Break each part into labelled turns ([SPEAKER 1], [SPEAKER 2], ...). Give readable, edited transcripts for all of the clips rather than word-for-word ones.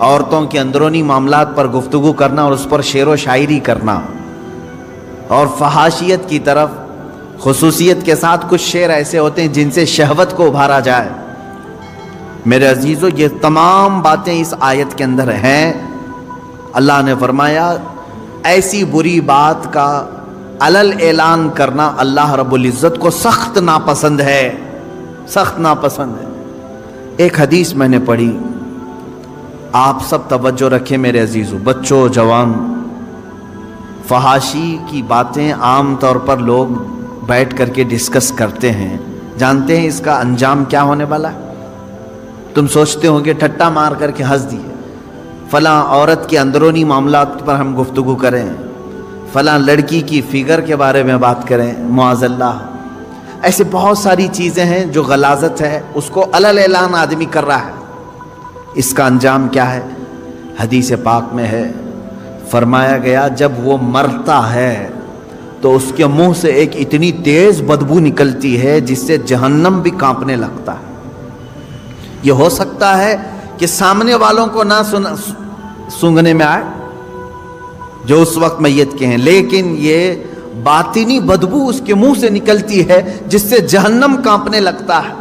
[SPEAKER 1] عورتوں کے اندرونی معاملات پر گفتگو کرنا اور اس پر شعر و شاعری کرنا، اور فحاشیت کی طرف خصوصیت کے ساتھ کچھ شعر ایسے ہوتے ہیں جن سے شہوت کو ابھارا جائے۔ میرے عزیزو، یہ تمام باتیں اس آیت کے اندر ہیں۔ اللہ نے فرمایا ایسی بری بات کا علل اعلان کرنا اللہ رب العزت کو سخت ناپسند ہے، سخت ناپسند ہے۔ ایک حدیث میں نے پڑھی، آپ سب توجہ رکھیں میرے عزیزو، بچوں جوان۔ فحاشی کی باتیں عام طور پر لوگ بیٹھ کر کے ڈسکس کرتے ہیں، جانتے ہیں اس کا انجام کیا ہونے والا ہے؟ تم سوچتے ہو کہ ٹھٹا مار کر کے ہنس دیے، فلاں عورت کے اندرونی معاملات پر ہم گفتگو کریں، فلاں لڑکی کی فگر کے بارے میں بات کریں، معاذ اللہ۔ ایسے بہت ساری چیزیں ہیں جو غلاظت ہے، اس کو علل اعلان آدمی کر رہا ہے۔ اس کا انجام کیا ہے؟ حدیث پاک میں ہے، فرمایا گیا جب وہ مرتا ہے تو اس کے منہ سے ایک اتنی تیز بدبو نکلتی ہے جس سے جہنم بھی کانپنے لگتا ہے۔ یہ ہو سکتا ہے کہ سامنے والوں کو نہ سونگھنے میں آئے جو اس وقت میت کے ہیں، لیکن یہ باطنی بدبو اس کے منہ سے نکلتی ہے جس سے جہنم کانپنے لگتا ہے۔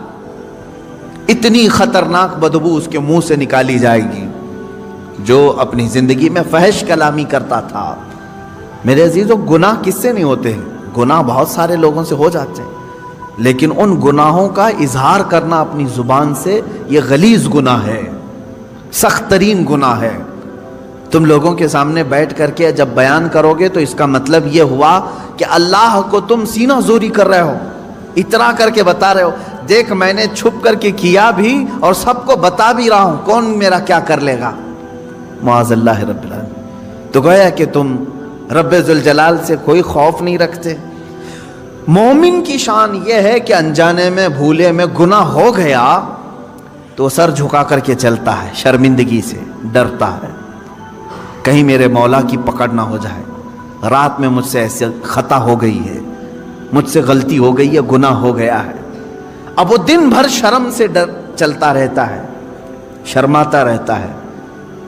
[SPEAKER 1] اتنی خطرناک بدبو اس کے منہ سے نکالی جائے گی۔ جو اپنی زندگی میں فحش کلامی کرتا تھا، میرے عزیزو، گناہ کس سے نہیں ہوتے ہیں؟ گناہ بہت سارے لوگوں سے ہو جاتے ہیں، لیکن ان گناہوں کا اظہار کرنا اپنی زبان سے یہ غلیظ گناہ ہے، سخت ترین گناہ ہے۔ تم لوگوں کے سامنے بیٹھ کر کے جب بیان کرو گے تو اس کا مطلب یہ ہوا کہ اللہ کو تم سینہ زوری کر رہے ہو، اترا کر کے بتا رہے ہو، دیکھ میں نے چھپ کر کے کیا بھی اور سب کو بتا بھی رہا ہوں، کون میرا کیا کر لے گا، معاذ اللہ رب العالمین۔ تو گویا کہ تم رب ذوالجلال سے کوئی خوف نہیں رکھتے۔ مومن کی شان یہ ہے کہ انجانے میں بھولے میں گناہ ہو گیا تو سر جھکا کر کے چلتا ہے، شرمندگی سے ڈرتا ہے، کہیں میرے مولا کی پکڑ نہ ہو جائے، رات میں مجھ سے ایسے خطا ہو گئی ہے، مجھ سے غلطی ہو گئی ہے، گناہ ہو گیا ہے۔ اب وہ دن بھر شرم سے چلتا رہتا ہے، شرماتا رہتا ہے،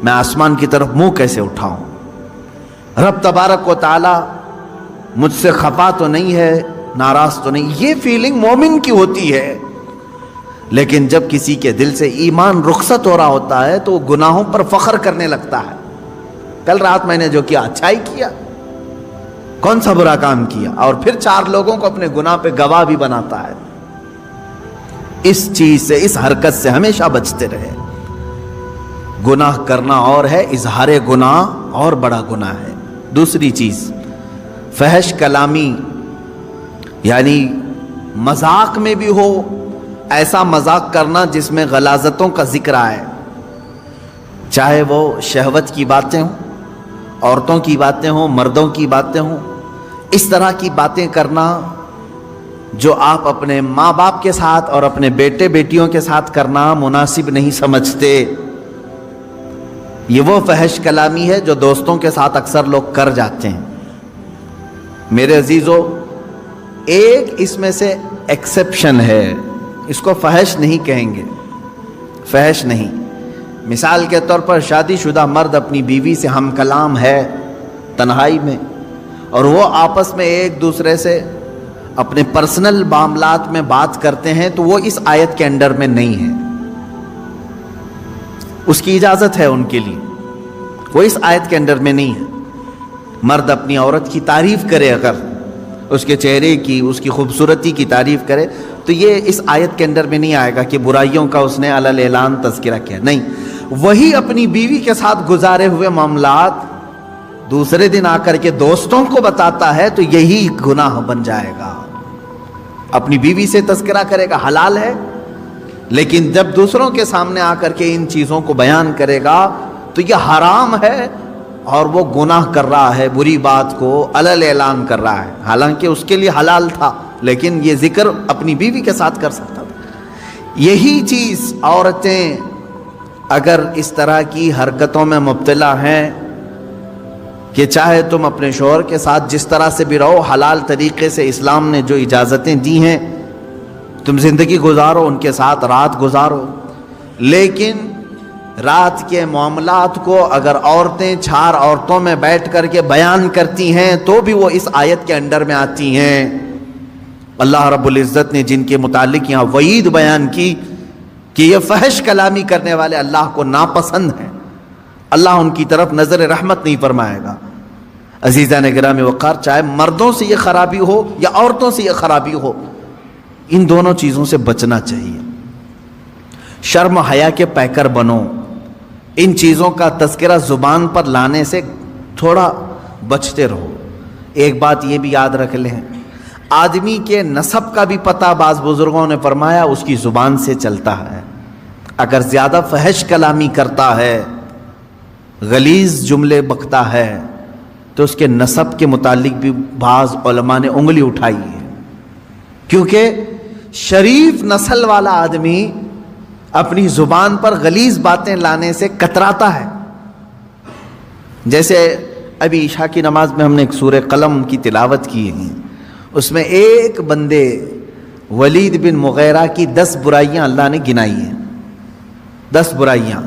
[SPEAKER 1] میں آسمان کی طرف منہ کیسے اٹھاؤں، رب تبارک و تعالی مجھ سے خفا تو نہیں ہے، ناراض تو نہیں۔ یہ فیلنگ مومن کی ہوتی ہے، لیکن جب کسی کے دل سے ایمان رخصت ہو رہا ہوتا ہے تو وہ گناہوں پر فخر کرنے لگتا ہے۔ کل رات میں نے جو کیا اچھا ہی کیا، کون سا برا کام کیا، اور پھر 4 لوگوں کو اپنے گناہ پہ گواہ بھی بناتا ہے۔ اس چیز سے، اس حرکت سے ہمیشہ بچتے رہے۔ گناہ کرنا اور ہے، اظہار گناہ اور بڑا گناہ ہے۔ دوسری چیز، فحش کلامی، یعنی مذاق میں بھی ہو، ایسا مذاق کرنا جس میں غلاظتوں کا ذکر آئے، چاہے وہ شہوت کی باتیں ہوں، عورتوں کی باتیں ہوں، مردوں کی باتیں ہوں، اس طرح کی باتیں کرنا جو آپ اپنے ماں باپ کے ساتھ اور اپنے بیٹے بیٹیوں کے ساتھ کرنا مناسب نہیں سمجھتے۔ یہ وہ فحش کلامی ہے جو دوستوں کے ساتھ اکثر لوگ کر جاتے ہیں۔ میرے عزیزو، ایک اس میں سے ایکسیپشن ہے، اس کو فحش نہیں کہیں گے، فحش نہیں۔ مثال کے طور پر شادی شدہ مرد اپنی بیوی سے ہم کلام ہے تنہائی میں، اور وہ آپس میں ایک دوسرے سے اپنے پرسنل معاملات میں بات کرتے ہیں، تو وہ اس آیت کے انڈر میں نہیں ہے، اس کی اجازت ہے ان کے لیے، وہ اس آیت کے انڈر میں نہیں ہے۔ مرد اپنی عورت کی تعریف کرے، اگر اس کے چہرے کی، اس کی خوبصورتی کی تعریف کرے، تو یہ اس آیت کے انڈر میں نہیں آئے گا کہ برائیوں کا اس نے علل اعلان تذکرہ کیا، نہیں۔ وہی اپنی بیوی کے ساتھ گزارے ہوئے معاملات دوسرے دن آ کر کے دوستوں کو بتاتا ہے تو یہی گناہ بن جائے گا۔ اپنی بیوی سے تذکرہ کرے گا، حلال ہے، لیکن جب دوسروں کے سامنے آ کر کے ان چیزوں کو بیان کرے گا تو یہ حرام ہے، اور وہ گناہ کر رہا ہے، بری بات کو علل اعلان کر رہا ہے، حالانکہ اس کے لیے حلال تھا، لیکن یہ ذکر اپنی بیوی کے ساتھ کر سکتا تھا۔ یہی چیز عورتیں اگر اس طرح کی حرکتوں میں مبتلا ہیں کہ چاہے تم اپنے شوہر کے ساتھ جس طرح سے بھی رہو، حلال طریقے سے اسلام نے جو اجازتیں دی ہیں تم زندگی گزارو، ان کے ساتھ رات گزارو، لیکن رات کے معاملات کو اگر عورتیں 4 عورتوں میں بیٹھ کر کے بیان کرتی ہیں تو بھی وہ اس آیت کے انڈر میں آتی ہیں۔ اللہ رب العزت نے جن کے متعلق یہاں وعید بیان کی کہ یہ فحش کلامی کرنے والے اللہ کو ناپسند ہیں، اللہ ان کی طرف نظر رحمت نہیں فرمائے گا۔ عزیزان گرامی وقار، چاہے مردوں سے یہ خرابی ہو یا عورتوں سے یہ خرابی ہو، ان دونوں چیزوں سے بچنا چاہیے۔ شرم و حیا کے پیکر بنو، ان چیزوں کا تذکرہ زبان پر لانے سے تھوڑا بچتے رہو۔ ایک بات یہ بھی یاد رکھ لیں، آدمی کے نسب کا بھی پتہ بعض بزرگوں نے فرمایا اس کی زبان سے چلتا ہے۔ اگر زیادہ فحش کلامی کرتا ہے، غلیظ جملے بکتا ہے، تو اس کے نسب کے متعلق بھی بعض علماء نے انگلی اٹھائی ہے، کیونکہ شریف نسل والا آدمی اپنی زبان پر غلیظ باتیں لانے سے کتراتا ہے۔ جیسے ابھی عشاء کی نماز میں ہم نے ایک سورہ قلم کی تلاوت کی ہے، اس میں ایک بندے ولید بن مغیرہ کی 10 برائیاں اللہ نے گنائی ہیں۔ 10 برائیاں۔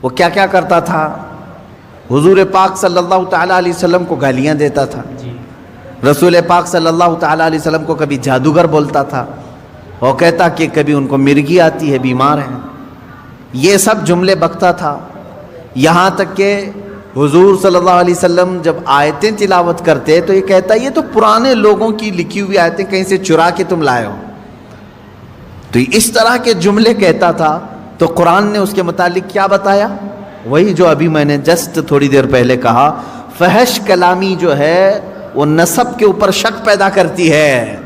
[SPEAKER 1] وہ کیا کیا کرتا تھا؟ حضور پاک صلی اللہ تعالیٰ علیہ وسلم کو گالیاں دیتا تھا، رسول پاک صلی اللہ تعالیٰ علیہ وسلم کو کبھی جادوگر بولتا تھا، وہ کہتا کہ کبھی ان کو مرگی آتی ہے، بیمار ہیں، یہ سب جملے بکتا تھا۔ یہاں تک کہ حضور صلی اللہ علیہ وسلم جب آیتیں تلاوت کرتے تو یہ کہتا یہ تو پرانے لوگوں کی لکھی ہوئی آیتیں کہیں سے چرا کے تم لائے ہو، تو اس طرح کے جملے کہتا تھا۔ تو قرآن نے اس کے متعلق کیا بتایا؟ وہی جو ابھی میں نے جسٹ تھوڑی دیر پہلے کہا، فحش کلامی جو ہے وہ نسب کے اوپر شک پیدا کرتی ہے۔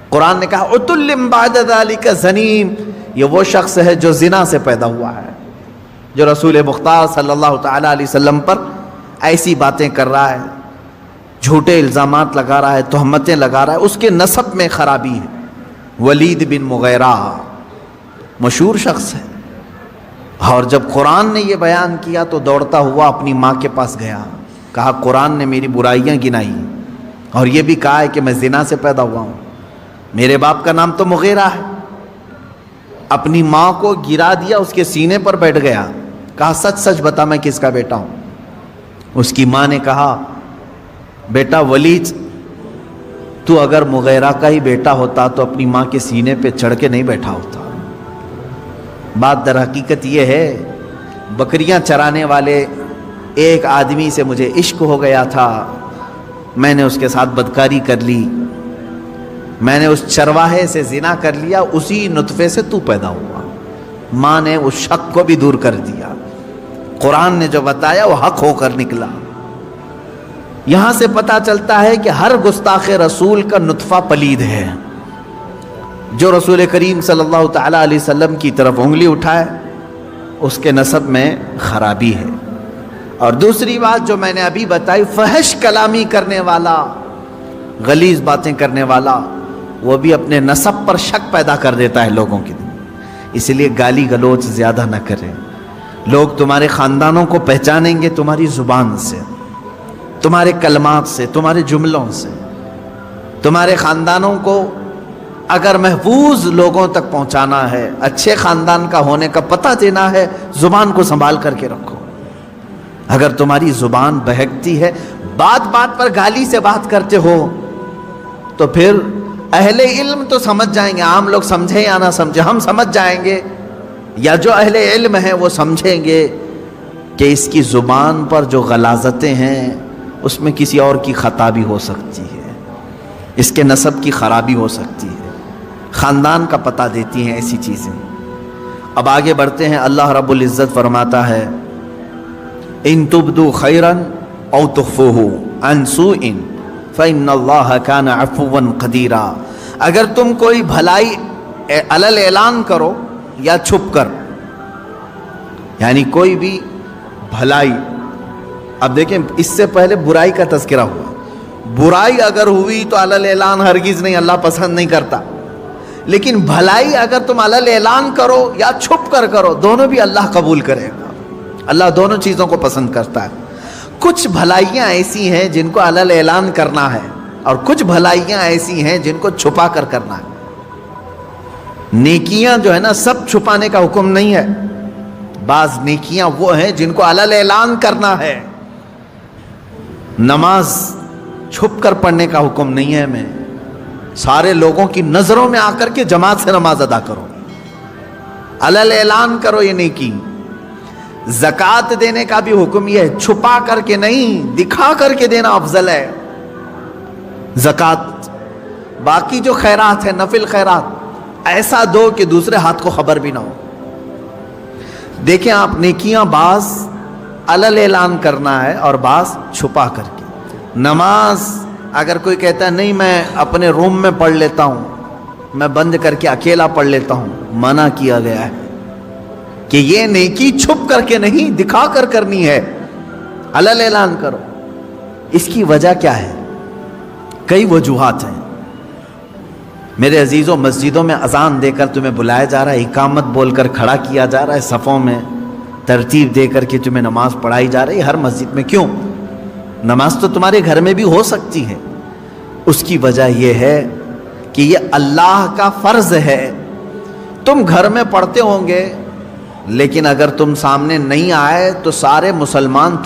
[SPEAKER 1] قرآن نے کہا عتل بعد ذلک زنیم، یہ وہ شخص ہے جو زنا سے پیدا ہوا ہے، جو رسول مختار صلی اللہ تعالیٰ علیہ وسلم پر ایسی باتیں کر رہا ہے، جھوٹے الزامات لگا رہا ہے، تہمتیں لگا رہا ہے، اس کے نسب میں خرابی ہے۔ ولید بن مغیرہ مشہور شخص ہے، اور جب قرآن نے یہ بیان کیا تو دوڑتا ہوا اپنی ماں کے پاس گیا، کہا قرآن نے میری برائیاں گنائی اور یہ بھی کہا ہے کہ میں زنا سے پیدا ہوا ہوں، میرے باپ کا نام تو مغیرہ ہے۔ اپنی ماں کو گرا دیا، اس کے سینے پر بیٹھ گیا، کہا سچ سچ بتا میں کس کا بیٹا ہوں۔ اس کی ماں نے کہا بیٹا ولید، تو اگر مغیرہ کا ہی بیٹا ہوتا تو اپنی ماں کے سینے پہ چڑھ کے نہیں بیٹھا ہوتا۔ بات در حقیقت یہ ہے، بکریاں چرانے والے ایک آدمی سے مجھے عشق ہو گیا تھا، میں نے اس کے ساتھ بدکاری کر لی، میں نے اس چرواہے سے زنا کر لیا، اسی نطفے سے تو پیدا ہوا۔ ماں نے اس شک کو بھی دور کر دیا، قرآن نے جو بتایا وہ حق ہو کر نکلا۔ یہاں سے پتہ چلتا ہے کہ ہر گستاخ رسول کا نطفہ پلید ہے، جو رسول کریم صلی اللہ تعالیٰ علیہ وسلم کی طرف انگلی اٹھائے اس کے نسب میں خرابی ہے۔ اور دوسری بات جو میں نے ابھی بتائی، فحش کلامی کرنے والا، غلیظ باتیں کرنے والا، وہ بھی اپنے نسب پر شک پیدا کر دیتا ہے لوگوں کے دل، اس لیے گالی گلوچ زیادہ نہ کریں۔ لوگ تمہارے خاندانوں کو پہچانیں گے تمہاری زبان سے، تمہارے کلمات سے، تمہارے جملوں سے۔ تمہارے خاندانوں کو اگر محفوظ لوگوں تک پہنچانا ہے، اچھے خاندان کا ہونے کا پتہ دینا ہے، زبان کو سنبھال کر کے رکھو۔ اگر تمہاری زبان بہکتی ہے، بات بات پر گالی سے بات کرتے ہو، تو پھر اہل علم تو سمجھ جائیں گے، عام لوگ سمجھیں یا نہ سمجھیں، ہم سمجھ جائیں گے، یا جو اہل علم ہیں وہ سمجھیں گے کہ اس کی زبان پر جو غلاظتیں ہیں اس میں کسی اور کی خطا بھی ہو سکتی ہے، اس کے نسب کی خرابی ہو سکتی ہے، خاندان کا پتہ دیتی ہیں ایسی چیزیں۔ اب آگے بڑھتے ہیں، اللہ رب العزت فرماتا ہے ان تبدو خیرا او تخفوہ عن سوء فإن اللہ کان عفوا قدیرا، اگر تم کوئی بھلائی علل اعلان کرو یا چھپ کر، یعنی کوئی بھی بھلائی، اب دیکھیں اس سے پہلے برائی کا تذکرہ ہوا، برائی اگر ہوئی تو علل اعلان ہرگز نہیں، اللہ پسند نہیں کرتا، لیکن بھلائی اگر تم علل اعلان کرو یا چھپ کر کرو، دونوں بھی اللہ قبول کرے گا، اللہ دونوں چیزوں کو پسند کرتا ہے۔ کچھ بھلائیاں ایسی ہیں جن کو علل اعلان کرنا ہے، اور کچھ بھلائیاں ایسی ہیں جن کو چھپا کر کرنا ہے۔ نیکیاں جو ہے نا سب چھپانے کا حکم نہیں ہے، بعض نیکیاں وہ ہیں جن کو علل اعلان کرنا ہے. نماز چھپ کر پڑھنے کا حکم نہیں ہے ہمیں. سارے لوگوں کی نظروں میں آ کر کے جماعت سے نماز ادا کرو, علل اعلان کرو یہ نیکی. زکوٰۃ دینے کا بھی حکم یہ ہے, چھپا کر کے نہیں, دکھا کر کے دینا افضل ہے زکوٰۃ. باقی جو خیرات ہے, نفل خیرات, ایسا دو کہ دوسرے ہاتھ کو خبر بھی نہ ہو. دیکھیں آپ, نیکیاں بعض علل اعلان کرنا ہے اور بعض چھپا کر کے. نماز اگر کوئی کہتا ہے نہیں میں اپنے روم میں پڑھ لیتا ہوں, میں بند کر کے اکیلا پڑھ لیتا ہوں, منع کیا گیا ہے کہ یہ نیکی چھپ کر کے نہیں, دکھا کر کرنی ہے, علل اعلان کرو. اس کی وجہ کیا ہے؟ کئی وجوہات ہیں. میرے عزیزوں, مسجدوں میں اذان دے کر تمہیں بلایا جا رہا ہے, اقامت بول کر کھڑا کیا جا رہا ہے, صفوں میں ترتیب دے کر کے تمہیں نماز پڑھائی جا رہی ہے ہر مسجد میں. کیوں؟ نماز تو تمہارے گھر میں بھی ہو سکتی ہے. اس کی وجہ یہ ہے کہ یہ اللہ کا فرض ہے. تم گھر میں پڑھتے ہوں گے, لیکن اگر تم سامنے نہیں آئے تو سارے مسلمان